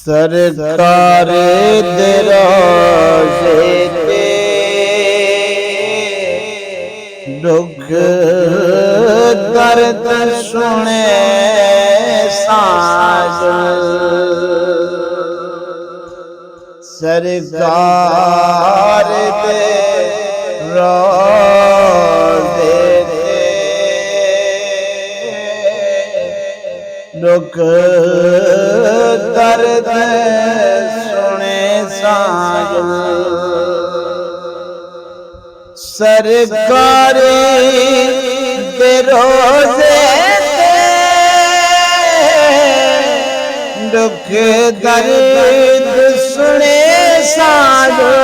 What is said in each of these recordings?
सरकार दरोज़े ते दुख दर्द सुने साजन। सरकार दे रोज़े ते दुख दर्द सुने साजन। सरकार दे रोज़े ते दुख दर्द सुने साजन।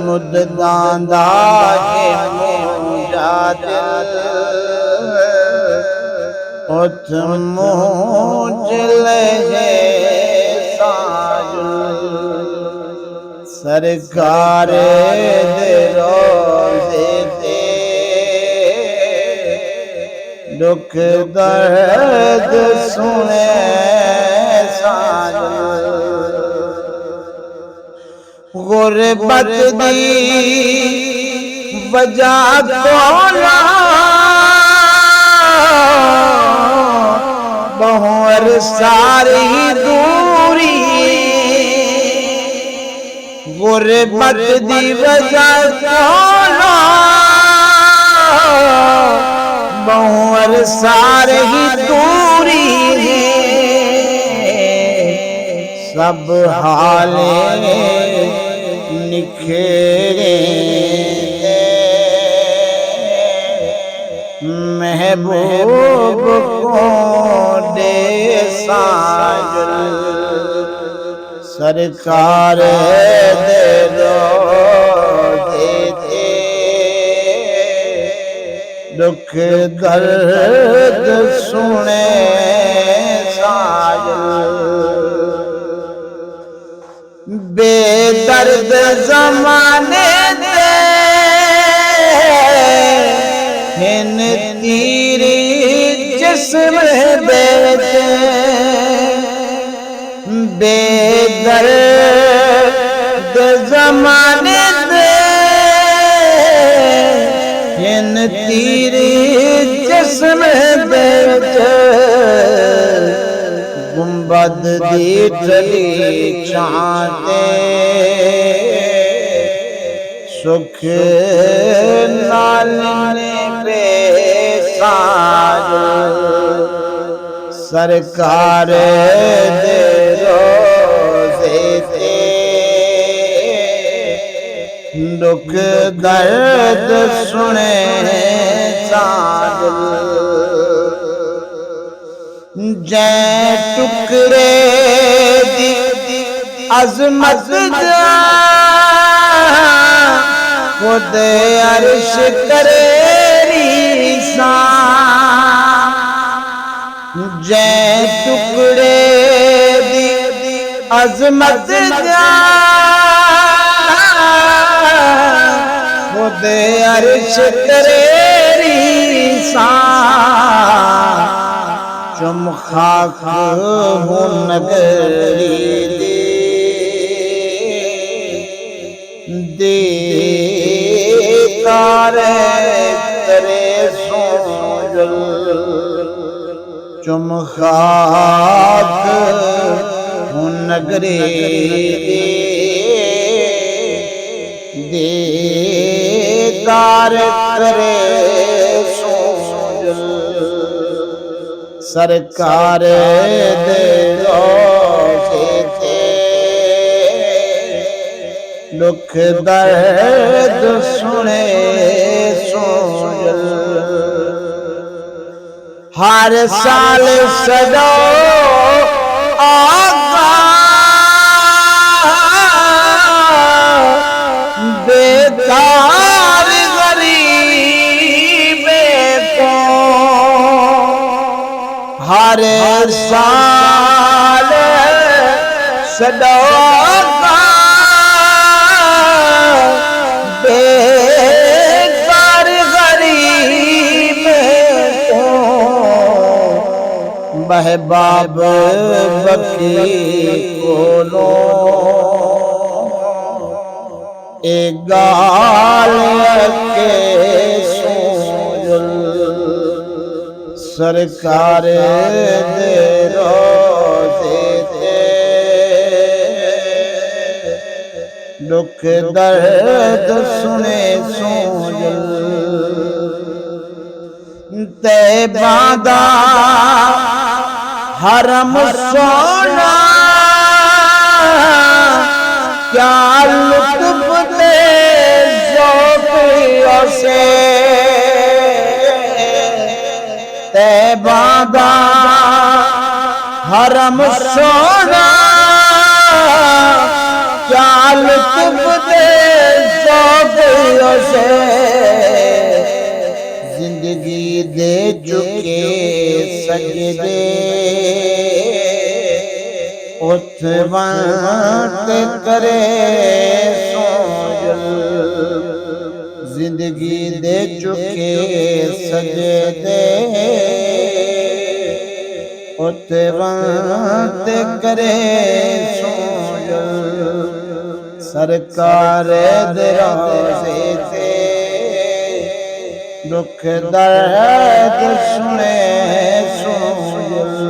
मुद्दां दा है मुंजा दिल उठ मुझले साजन। सरकार दे रोज़े ते दुख दर्द सुने साजन। गुरबत दी वजह कोला बहुर सारी दूरी। गुरबत दी वजह कोला बहुर सारी दूरी। सब हाले निखेरे महबूब को दे साजन। सरकार दे रोज़े ते दुख दर्द सुने साजन। बेदर्द ज़माने दे हिन तीरी जिस्म बेचे। बेदर्द ज़माने दे हिन तीरी जिस्म बेचे। गुंबद दी टली चाहते सुख नालने पे साजन। सरकार दे रोज़े ते दुख दर्द सुने साजन। जै टुकड़े दी अज़मत दा खुद अर्श करे रिसां। जै टुकड़े दी अज़मत दा खुद अर्श करे रिसां। चुम खाक हूँ नगरी दे करे सोजल। चुम खाक हूँ नगरी दे करे सोजल। सरकार दे रोज़े ते दुख दर्द सुने सोजल। हर साल सदो आगा बेकार गरीबे को। हर साल सदो बेकार गरीब को महबाब बकी कोलो एक गाल के सोजल सरकार दे रोज़े ते दुख दर्द सुने सोजल तैबा दा हरम सोना क्या लुत्फ दे ज़ौक़ियों से तैबा दा हरम सोना क्या लुत्फ दे ज़ौक़ियों से जिंदगी दे चुके सजदे उठवंत करे सोजल जिंदगी दे चुके सजदे उठवंत करे सोजल सरकार दे रोज़े ते दुख दर्द सुने सोजल